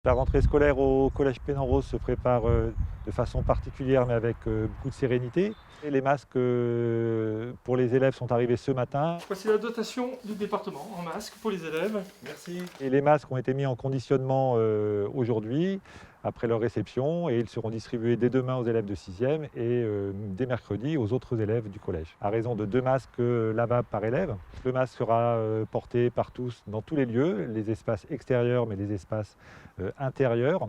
La rentrée scolaire au collège Pénarose se prépare de façon particulière mais avec beaucoup de sérénité. Et les masques pour les élèves sont arrivés ce matin. Voici la dotation du département en masques pour les élèves. Merci. Et les masques ont été mis en conditionnement aujourd'hui, après leur réception, et ils seront distribués dès demain aux élèves de 6e et dès mercredi aux autres élèves du collège. À raison de 2 masques lavables par élève. Le masque sera porté par tous dans tous les lieux, les espaces extérieurs mais les espaces intérieurs.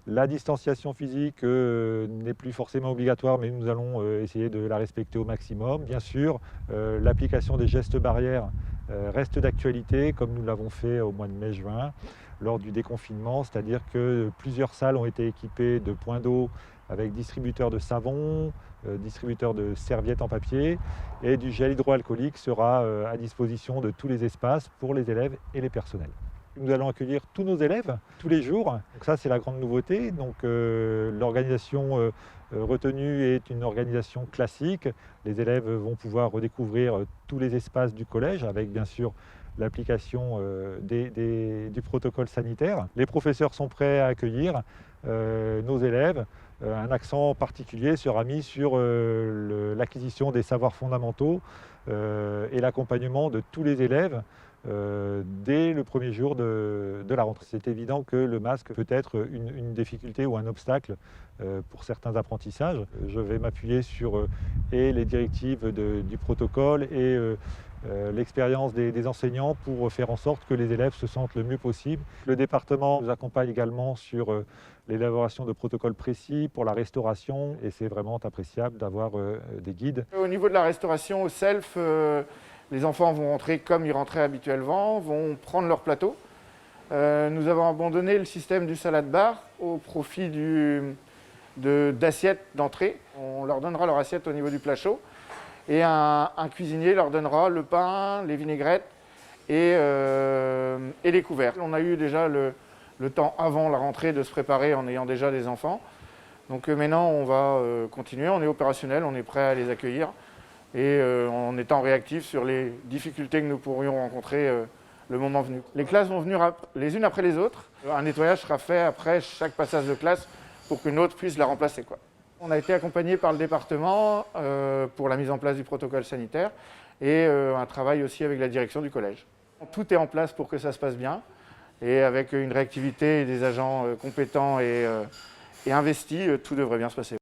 La distanciation physique n'est plus forcément obligatoire, mais nous allons essayer de la respecter au maximum. Bien sûr, l'application des gestes barrières reste d'actualité, comme nous l'avons fait au mois de mai-juin, lors du déconfinement, c'est-à-dire que plusieurs salles ont été équipées de points d'eau avec distributeurs de savon, distributeurs de serviettes en papier, et du gel hydroalcoolique sera à disposition de tous les espaces pour les élèves et les personnels. Nous allons accueillir tous nos élèves tous les jours. Donc ça, c'est la grande nouveauté. Donc l'organisation retenue est une organisation classique. Les élèves vont pouvoir redécouvrir tous les espaces du collège avec bien sûr l'application du protocole sanitaire. Les professeurs sont prêts à accueillir nos élèves. Un accent particulier sera mis sur l'acquisition des savoirs fondamentaux et l'accompagnement de tous les élèves dès le premier jour de la rentrée. C'est évident que le masque peut être une difficulté ou un obstacle pour certains apprentissages. Je vais m'appuyer sur et les directives du protocole et l'expérience des enseignants pour faire en sorte que les élèves se sentent le mieux possible. Le département nous accompagne également sur l'élaboration de protocoles précis pour la restauration et c'est vraiment appréciable d'avoir des guides. Au niveau de la restauration au self, les enfants vont rentrer comme ils rentraient habituellement, vont prendre leur plateau. Nous avons abandonné le système du salade bar au profit d'assiettes d'entrée. On leur donnera leur assiette au niveau du plat chaud et un cuisinier leur donnera le pain, les vinaigrettes et les couverts. On a eu déjà le temps avant la rentrée de se préparer en ayant déjà des enfants. Donc maintenant on va continuer, on est opérationnel, on est prêt à les accueillir et en étant réactif sur les difficultés que nous pourrions rencontrer le moment venu. Les classes vont venir les unes après les autres. Un nettoyage sera fait après chaque passage de classe pour qu'une autre puisse la remplacer, quoi. On a été accompagné par le département pour la mise en place du protocole sanitaire et un travail aussi avec la direction du collège. Tout est en place pour que ça se passe bien et avec une réactivité et des agents compétents et investis, tout devrait bien se passer.